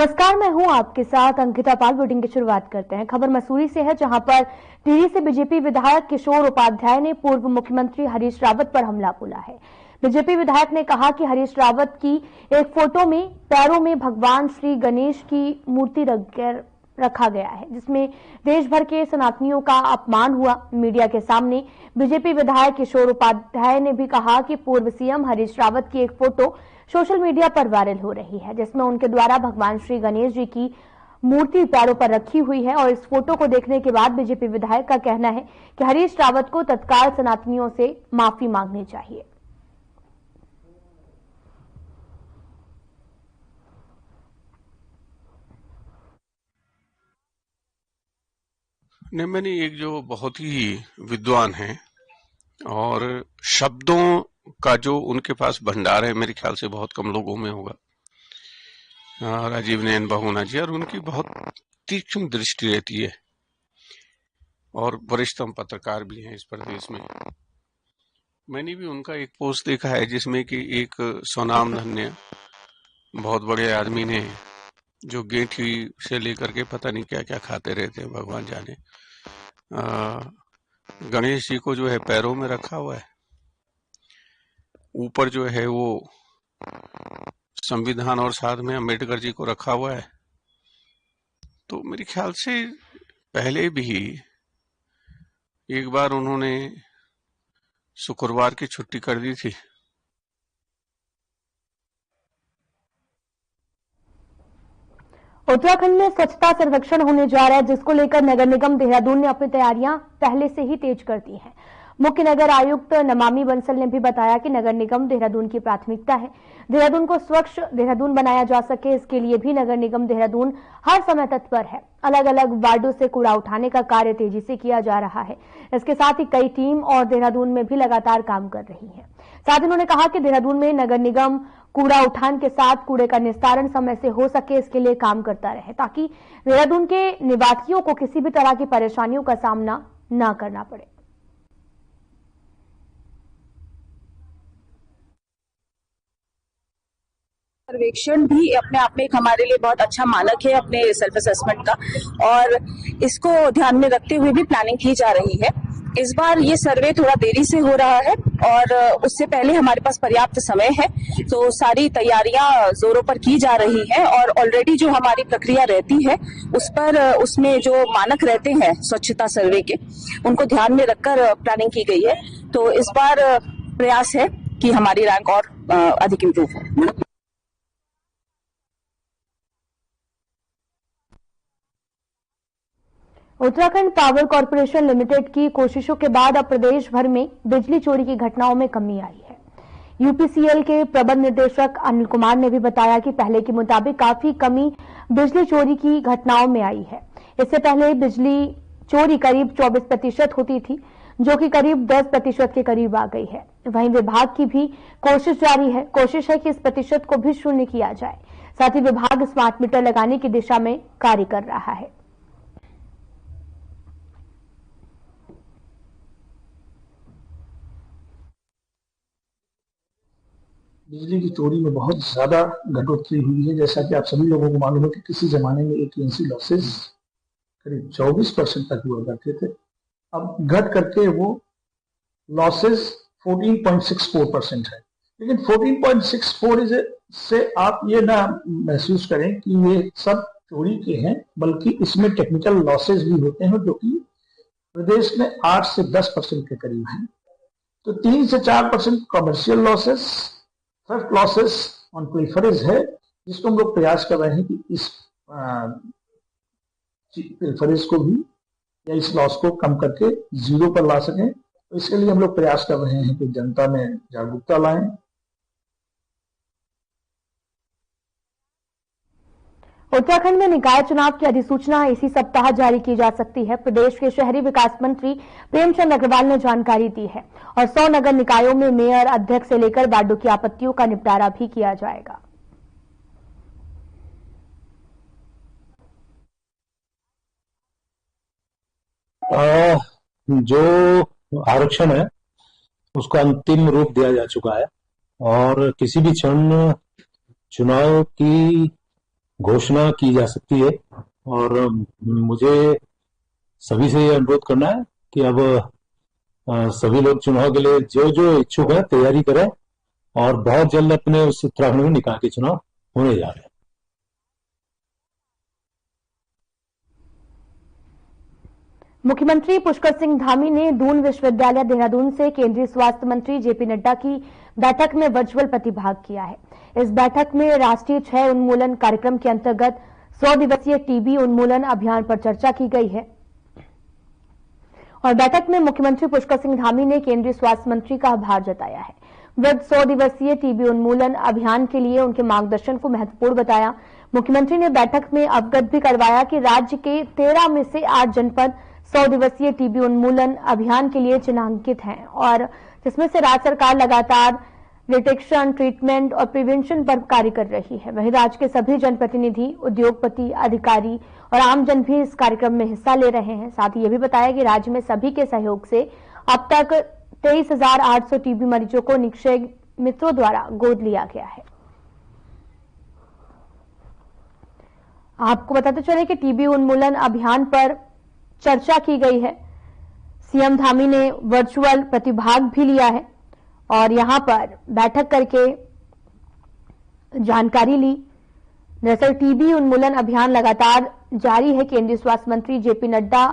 नमस्कार, मैं हूं आपके साथ अंकिता पाल। बुलेटिन की शुरुआत करते हैं। खबर मसूरी से है, जहां पर टिहरी से बीजेपी विधायक किशोर उपाध्याय ने पूर्व मुख्यमंत्री हरीश रावत पर हमला बोला है। बीजेपी विधायक ने कहा कि हरीश रावत की एक फोटो में पैरों में भगवान श्री गणेश की मूर्ति रखा गया है, जिसमें देश भर के सनातनियों का अपमान हुआ। मीडिया के सामने बीजेपी विधायक किशोर उपाध्याय ने भी कहा कि पूर्व सीएम हरीश रावत की एक फोटो सोशल मीडिया पर वायरल हो रही है, जिसमें उनके द्वारा भगवान श्री गणेश जी की मूर्ति पैरों पर रखी हुई है। और इस फोटो को देखने के बाद बीजेपी विधायक का कहना है कि हरीश रावत को तत्काल सनातनियों से माफी मांगनी चाहिए। नेमनी एक जो बहुत ही विद्वान है और शब्दों का जो उनके पास भंडार है, मेरे ख्याल से बहुत कम लोगों में होगा। राजीव नयन बहुना जी, और उनकी बहुत तीक्ष्ण दृष्टि रहती है और वरिष्ठतम पत्रकार भी हैं इस प्रदेश में। मैंने भी उनका एक पोस्ट देखा है जिसमें कि एक स्वनाम धन्य बहुत बड़े आदमी ने, जो गेंठी से लेकर के पता नहीं क्या क्या खाते रहते हैं, भगवान जाने, गणेश जी को जो है पैरों में रखा हुआ है, ऊपर जो है वो संविधान और साथ में अम्बेडकर जी को रखा हुआ है। तो मेरे ख्याल से पहले भी एक बार उन्होंने शुक्रवार की छुट्टी कर दी थी। उत्तराखंड में स्वच्छता सर्वेक्षण होने जा रहा है, जिसको लेकर नगर निगम देहरादून ने अपनी तैयारियां पहले से ही तेज कर दी हैं। मुख्य नगर आयुक्त नमामि बंसल ने भी बताया कि नगर निगम देहरादून की प्राथमिकता है। देहरादून को स्वच्छ देहरादून बनाया जा सके, इसके लिए भी नगर निगम देहरादून हर समय तत्पर है। अलग अलग वार्डों से कूड़ा उठाने का कार्य तेजी से किया जा रहा है। इसके साथ ही कई टीम और देहरादून में भी लगातार काम कर रही है। साथ ही उन्होंने कहा कि देहरादून में नगर निगम कूड़ा उठान के साथ कूड़े का निस्तारण समय से हो सके, इसके लिए काम करता रहे, ताकि देहरादून के निवासियों को किसी भी तरह की परेशानियों का सामना न करना पड़े। सर्वेक्षण भी अपने आप में एक हमारे लिए बहुत अच्छा मानक है अपने सेल्फ असेसमेंट का, और इसको ध्यान में रखते हुए भी प्लानिंग की जा रही है। इस बार ये सर्वे थोड़ा देरी से हो रहा है और उससे पहले हमारे पास पर्याप्त समय है, तो सारी तैयारियां जोरों पर की जा रही हैं। और ऑलरेडी जो हमारी प्रक्रिया रहती है उसमें जो मानक रहते हैं स्वच्छता सर्वे के, उनको ध्यान में रखकर प्लानिंग की गई है। तो इस बार प्रयास है कि हमारी रैंक और अधिक इम्प्रूव हो। उत्तराखंड पावर कॉर्पोरेशन लिमिटेड की कोशिशों के बाद अब प्रदेश भर में बिजली चोरी की घटनाओं में कमी आई है। यूपीसीएल के प्रबंध निदेशक अनिल कुमार ने भी बताया कि पहले के मुताबिक काफी कमी बिजली चोरी की घटनाओं में आई है। इससे पहले बिजली चोरी करीब 24% होती थी, जो कि करीब 10% के करीब आ गई है। वहीं विभाग की भी कोशिश जारी है। कोशिश है कि इस प्रतिशत को भी शून्य किया जाए। साथ ही विभाग स्मार्ट मीटर लगाने की दिशा में कार्य कर रहा है। बिजली की चोरी में बहुत ज्यादा घटोतरी हुई है। जैसा कि आप सभी लोगों को मालूम है कि किसी जमाने में एपीएनसी लॉसेस करीब 24% तक हुआ करते थे, अब घट करके वो लॉसेस 14.64% है। लेकिन 14.64 से आप ये ना महसूस करें कि ये सब चोरी के हैं, बल्कि इसमें टेक्निकल लॉसेस भी होते हैं, जो कि प्रदेश में 8 से 10% के करीब हैं। तो 3 से 4% commercial losses, third losses on pilferage है, जिसको हम लोग प्रयास कर रहे हैं कि इस पिल्फरेज को भी या इस लॉस को कम करके जीरो पर ला सकें। तो इसके लिए हम लोग प्रयास कर रहे हैं कि जनता में जागरूकता लाएं। उत्तराखंड में निकाय चुनाव की अधिसूचना इसी सप्ताह जारी की जा सकती है। प्रदेश के शहरी विकास मंत्री प्रेमचंद अग्रवाल ने जानकारी दी है और 100 नगर निकायों में मेयर, अध्यक्ष से लेकर वार्डों की आपत्तियों का निपटारा भी किया जाएगा। जो आरक्षण है उसको अंतिम रूप दिया जा चुका है और किसी भी क्षण चुनाव की घोषणा की जा सकती है। और मुझे सभी से ये अनुरोध करना है कि अब सभी लोग चुनाव के लिए जो जो इच्छुक है तैयारी करें और बहुत जल्द अपने उस उत्तराखंड में निकाय के चुनाव होने जा रहे हैं। मुख्यमंत्री पुष्कर सिंह धामी ने दून विश्वविद्यालय देहरादून से केंद्रीय स्वास्थ्य मंत्री जेपी नड्डा की बैठक में वर्चुअल प्रतिभाग किया है। इस बैठक में राष्ट्रीय क्षय उन्मूलन कार्यक्रम के अंतर्गत 100 दिवसीय टीबी उन्मूलन अभियान पर चर्चा की गई है और बैठक में मुख्यमंत्री पुष्कर सिंह धामी ने केंद्रीय स्वास्थ्य मंत्री का आभार जताया है। विगत 100 दिवसीय टीबी उन्मूलन अभियान के लिए उनके मार्गदर्शन को महत्वपूर्ण बताया। मुख्यमंत्री ने बैठक में अवगत भी करवाया कि राज्य के 13 में से 8 जनपद 100 दिवसीय टीबी उन्मूलन अभियान के लिए चिन्हांकित हैं और जिसमें से राज्य सरकार लगातार डिटेक्शन, ट्रीटमेंट और प्रिवेंशन पर कार्य कर रही है। वहीं राज्य के सभी जनप्रतिनिधि, उद्योगपति, अधिकारी और आमजन भी इस कार्यक्रम में हिस्सा ले रहे हैं। साथ ही ये भी बताया कि राज्य में सभी के सहयोग से अब तक 23,800 टीबी मरीजों को निक्षय मित्रों द्वारा गोद लिया गया है। आपको बताते चले कि टीबी उन्मूलन अभियान पर चर्चा की गई है। सीएम धामी ने वर्चुअल प्रतिभाग भी लिया है और यहां पर बैठक करके जानकारी ली। दरअसल टीबी उन्मूलन अभियान लगातार जारी है। केंद्रीय स्वास्थ्य मंत्री जेपी नड्डा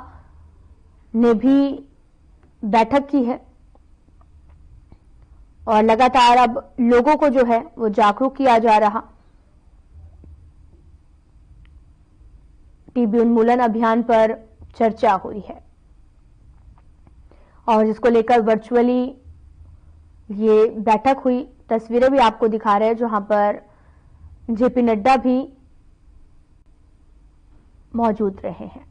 ने भी बैठक की है और लगातार अब लोगों को जो है वो जागरूक किया जा रहा। टीबी उन्मूलन अभियान पर चर्चा हुई है और जिसको लेकर वर्चुअली ये बैठक हुई। तस्वीरें भी आपको दिखा रहे हैं जहां पर जेपी नड्डा भी मौजूद रहे हैं।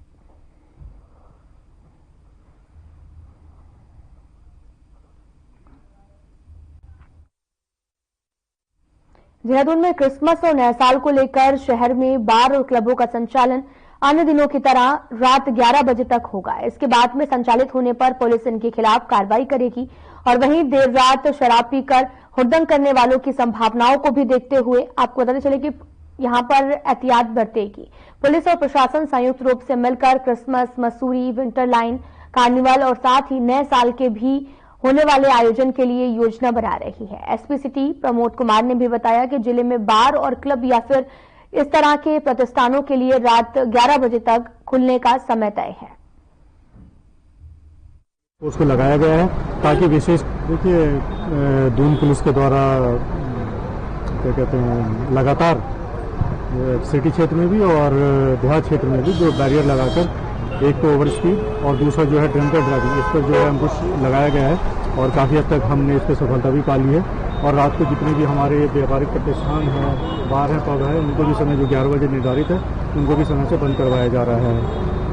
देहरादून में क्रिसमस और नए साल को लेकर शहर में बार और क्लबों का संचालन अन्य दिनों की तरह रात 11 बजे तक होगा। इसके बाद में संचालित होने पर पुलिस इनके खिलाफ कार्रवाई करेगी और वहीं देर रात शराब पीकर हुड़दंग करने वालों की संभावनाओं को भी देखते हुए आपको बताते चले कि यहां पर एहतियात बरतेगी। पुलिस और प्रशासन संयुक्त रूप से मिलकर Christmas, Mussoorie, winter line, carnival और साथ ही नए साल के भी होने वाले आयोजन के लिए योजना बना रही है। एसपी सिटी प्रमोद कुमार ने भी बताया कि जिले में बार और क्लब या फिर इस तरह के प्रतिष्ठानों के लिए रात 11 बजे तक खुलने का समय तय है। उसको लगाया गया है ताकि विशेष देखिए दून पुलिस के द्वारा क्या कहते हैं लगातार सिटी क्षेत्र में भी और देहात क्षेत्र में भी जो बैरियर लगाकर एक तो ओवर स्पीड और दूसरा जो है ड्रिंक ड्राइविंग इस पर जो है अंकुश लगाया गया है और काफ़ी हद तक हमने इस पर सफलता भी पा ली है। और रात को जितने भी हमारे व्यापारिक प्रतिष्ठान हैं, बार हैं, पब है, उनको भी समय जो 11 बजे निर्धारित है उनको भी समय से बंद करवाया जा रहा है।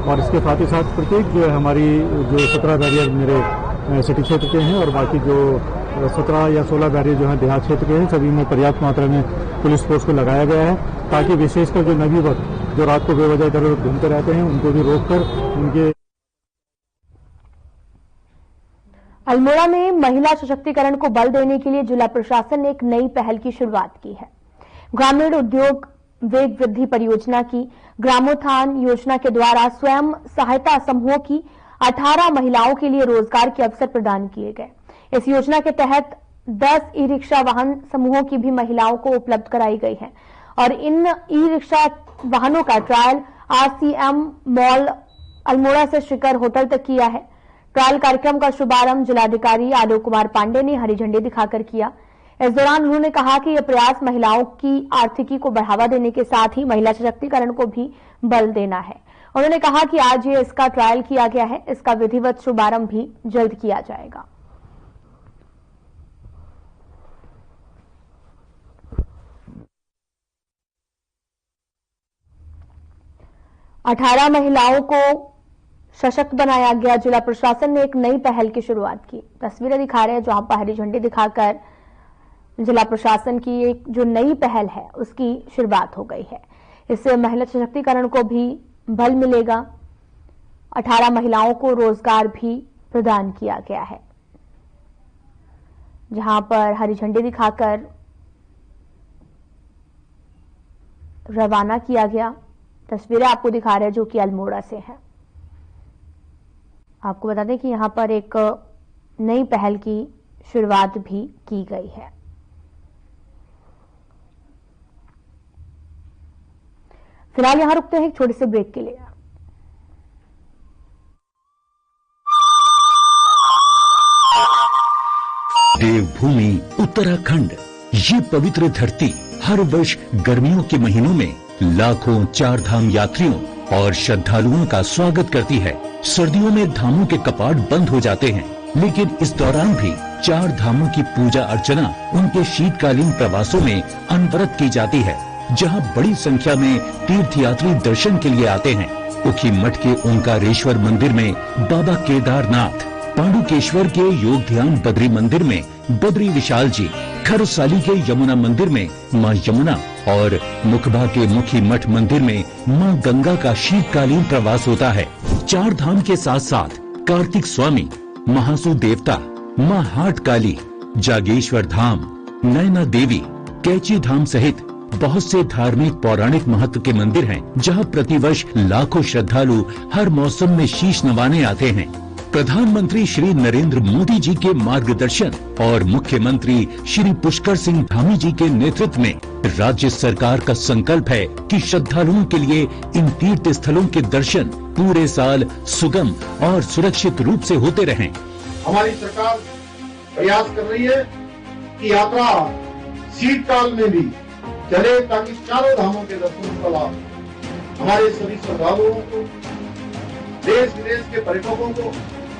और इसके साथ ही साथ प्रत्येक जो है हमारी जो 17 बैरियर मेरे सिटी क्षेत्र के हैं और बाकी जो 17 या 16 बैरियर जो हैं देहात क्षेत्र के हैं, सभी में पर्याप्त मात्रा में पुलिस फोर्स को लगाया गया है ताकि विशेषकर जो नवयुवक जो रात को बेवजह इधर उधर घूमते रहते हैं उनको भी रोककर उनके। अल्मोड़ा में महिला सशक्तिकरण को बल देने के लिए जिला प्रशासन ने एक नई पहल की शुरुआत की है। ग्रामीण उद्योग वेग वृद्धि परियोजना की ग्रामोत्थान योजना के द्वारा स्वयं सहायता समूहों की 18 महिलाओं के लिए रोजगार के अवसर प्रदान किए गए। इस योजना के तहत 10 ई रिक्शा वाहन समूहों की भी महिलाओं को उपलब्ध कराई गई है और इन ई रिक्शा वाहनों का ट्रायल RCM मॉल अल्मोड़ा से शिखर होटल तक किया है। ट्रायल कार्यक्रम का शुभारंभ जिलाधिकारी आलोक कुमार पांडे ने हरी झंडी दिखाकर किया। इस दौरान उन्होंने कहा कि यह प्रयास महिलाओं की आर्थिकी को बढ़ावा देने के साथ ही महिला सशक्तिकरण को भी बल देना है। उन्होंने कहा कि आज ये इसका ट्रायल किया गया है, इसका विधिवत शुभारंभ भी जल्द किया जाएगा। अठारह महिलाओं को सशक्त बनाया गया। जिला प्रशासन ने एक नई पहल की शुरुआत की। तस्वीरें दिखा रहे हैं जहां पर हरी झंडी दिखाकर जिला प्रशासन की एक जो नई पहल है उसकी शुरुआत हो गई है। इससे महिला सशक्तिकरण को भी बल मिलेगा। 18 महिलाओं को रोजगार भी प्रदान किया गया है। जहां पर हरी झंडी दिखाकर रवाना किया गया। तस्वीरें आपको दिखा रहे हैं जो कि अल्मोड़ा से हैं। आपको बता दें कि यहां पर एक नई पहल की शुरुआत भी की गई है। फिलहाल यहां रुकते हैं एक छोटे से ब्रेक के लिए। देवभूमि उत्तराखंड, ये पवित्र धरती हर वर्ष गर्मियों के महीनों में लाखों चार धाम यात्रियों और श्रद्धालुओं का स्वागत करती है। सर्दियों में धामों के कपाट बंद हो जाते हैं, लेकिन इस दौरान भी चार धामों की पूजा अर्चना उनके शीतकालीन प्रवासों में अनवरत की जाती है, जहां बड़ी संख्या में तीर्थयात्री दर्शन के लिए आते हैं। उखीमठ के ओंकारेश्वर मंदिर में बाबा केदारनाथ, पांडुकेश्वर के योग ध्यान बद्री मंदिर में बद्री विशाल जी, खरसाली के यमुना मंदिर में मां यमुना और मुखबा के मुखी मठ मंदिर में मां गंगा का शीतकालीन प्रवास होता है। चार धाम के साथ साथ कार्तिक स्वामी, महासु देवता, मां हाट काली, जागेश्वर धाम, नैना देवी, कैची धाम सहित बहुत से धार्मिक पौराणिक महत्व के मंदिर हैं, जहां प्रतिवर्ष लाखों श्रद्धालु हर मौसम में शीश नवाने आते हैं। प्रधानमंत्री श्री नरेंद्र मोदी जी के मार्गदर्शन और मुख्यमंत्री श्री पुष्कर सिंह धामी जी के नेतृत्व में राज्य सरकार का संकल्प है कि श्रद्धालुओं के लिए इन तीर्थ स्थलों के दर्शन पूरे साल सुगम और सुरक्षित रूप से होते रहें। हमारी सरकार प्रयास कर रही है कि यात्रा शीतकाल में भी चले, ताकि चारों धामों के दर्शन का लाभ हमारे सभी श्रद्धालुओं को, देश विदेश के पर्यटकों को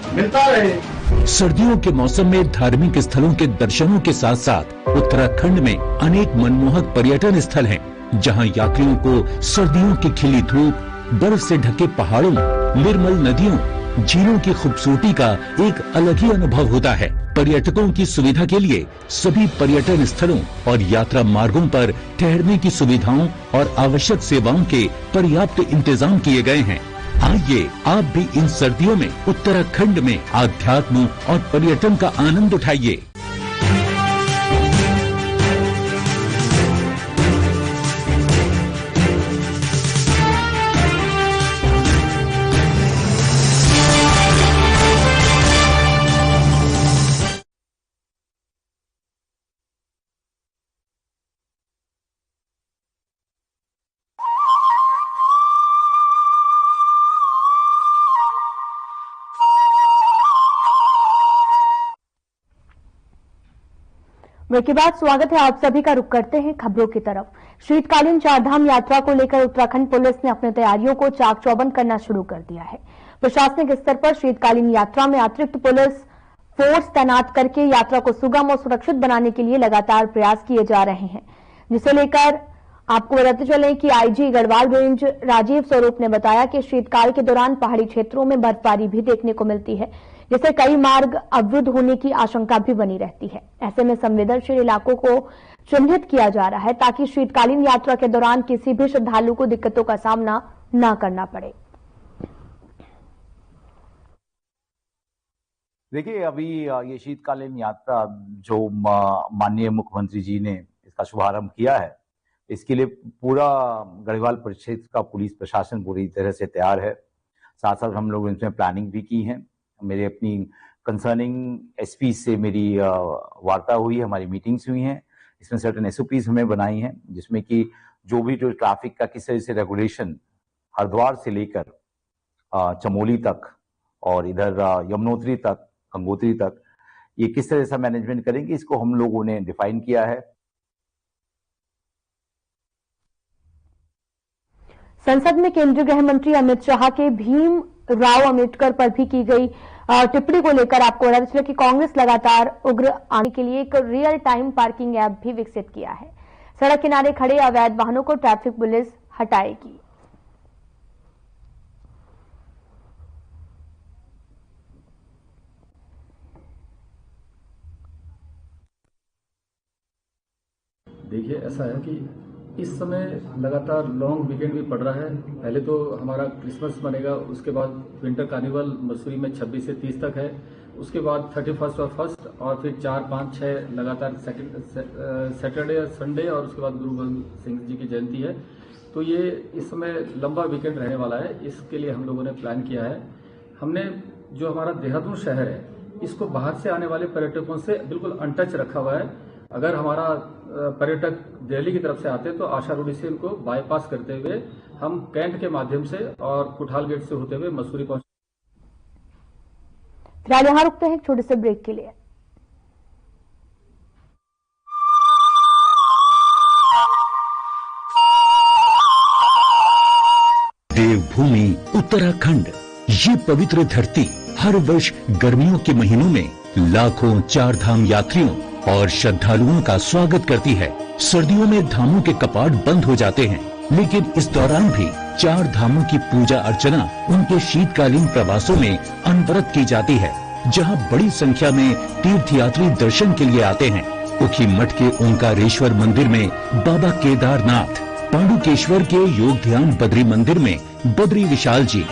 मिलता रहे। सर्दियों के मौसम में धार्मिक स्थलों के दर्शनों के साथ साथ उत्तराखंड में अनेक मनमोहक पर्यटन स्थल हैं, जहां यात्रियों को सर्दियों की खिली धूप, बर्फ से ढके पहाड़ों, निर्मल नदियों, झीलों की खूबसूरती का एक अलग ही अनुभव होता है। पर्यटकों की सुविधा के लिए सभी पर्यटन स्थलों और यात्रा मार्गों पर ठहरने की सुविधाओं और आवश्यक सेवाओं के पर्याप्त इंतजाम किए गए हैं। आइए आप भी इन सर्दियों में उत्तराखंड में आध्यात्म और पर्यटन का आनंद उठाइए। ब्रेक के बाद स्वागत है आप सभी का। रुख करते हैं खबरों की तरफ। शीतकालीन चारधाम यात्रा को लेकर उत्तराखंड पुलिस ने अपनी तैयारियों को चाक चौबंद करना शुरू कर दिया है। प्रशासनिक स्तर पर शीतकालीन यात्रा में अतिरिक्त पुलिस फोर्स तैनात करके यात्रा को सुगम और सुरक्षित बनाने के लिए लगातार प्रयास किए जा रहे हैं, जिसे लेकर आपको बताते चले कि आईजी गढ़वाल रेंज राजीव स्वरूप ने बताया कि शीतकाल के दौरान पहाड़ी क्षेत्रों में बर्फबारी भी देखने को मिलती है, जिससे कई मार्ग अवरुद्ध होने की आशंका भी बनी रहती है। ऐसे में संवेदनशील इलाकों को चिन्हित किया जा रहा है ताकि शीतकालीन यात्रा के दौरान किसी भी श्रद्धालु को दिक्कतों का सामना न करना पड़े। देखिए, अभी ये शीतकालीन यात्रा जो माननीय मुख्यमंत्री जी ने इसका शुभारंभ किया है, इसके लिए पूरा गढ़वाल परिक्षेत्र का पुलिस प्रशासन पूरी तरह से तैयार है। साथ साथ हम लोग इसमें प्लानिंग भी की है। मेरी अपनी कंसर्निंग एसपी से मेरी वार्ता हुई है, हमारी मीटिंग्स हुई हैं। इसमें सर्टेन एसओपीज हमें बनाई हैं, जिसमें कि जो ट्रैफिक का किस तरह से रेगुलेशन हरिद्वार से लेकर चमोली तक और इधर यमुनोत्री तक, गंगोत्री तक, ये किस तरह से मैनेजमेंट करेंगे, इसको हम लोगों ने डिफाइन किया है। संसद में केंद्रीय गृह मंत्री अमित शाह के भीम राव अम्बेडकर पर भी की गई टिप्पणी को लेकर आपको बता चले कि कांग्रेस लगातार उग्र आने के लिए एक रियल टाइम पार्किंग ऐप भी विकसित किया है। सड़क किनारे खड़े अवैध वाहनों को ट्रैफिक पुलिस हटाएगी। देखिए, ऐसा है कि इस समय लगातार लॉन्ग वीकेंड भी पड़ रहा है। पहले तो हमारा क्रिसमस बनेगा, उसके बाद विंटर कार्निवल मसूरी में 26 से 30 तक है, उसके बाद 31 और 1 और फिर 4, 5, 6 लगातार सैटरडे और संडे, और उसके बाद गुरु गोविंद सिंह जी की जयंती है। तो ये इस समय लंबा वीकेंड रहने वाला है, इसके लिए हम लोगों ने प्लान किया है। हमने जो हमारा देहरादून शहर है इसको बाहर से आने वाले पर्यटकों से बिल्कुल अनटच रखा हुआ है। अगर हमारा पर्यटक दिल्ली की तरफ से आते हैं तो आशा रोड से उनको बाईपास करते हुए हम कैंट के माध्यम से और कुठाल गेट से होते हुए मसूरी पहुंचे। फिलहाल यहाँ रुकते हैं एक छोटे से ब्रेक के लिए। देवभूमि उत्तराखंड, ये पवित्र धरती हर वर्ष गर्मियों के महीनों में लाखों चार धाम यात्रियों और श्रद्धालुओं का स्वागत करती है। सर्दियों में धामों के कपाट बंद हो जाते हैं, लेकिन इस दौरान भी चार धामों की पूजा अर्चना उनके शीतकालीन प्रवासों में अनवरत की जाती है, जहां बड़ी संख्या में तीर्थयात्री दर्शन के लिए आते हैं। उखी मठ के ओंकारेश्वर मंदिर में बाबा केदारनाथ, पांडुकेश्वर के योग ध्यान बद्री मंदिर में बद्री विशाल जी,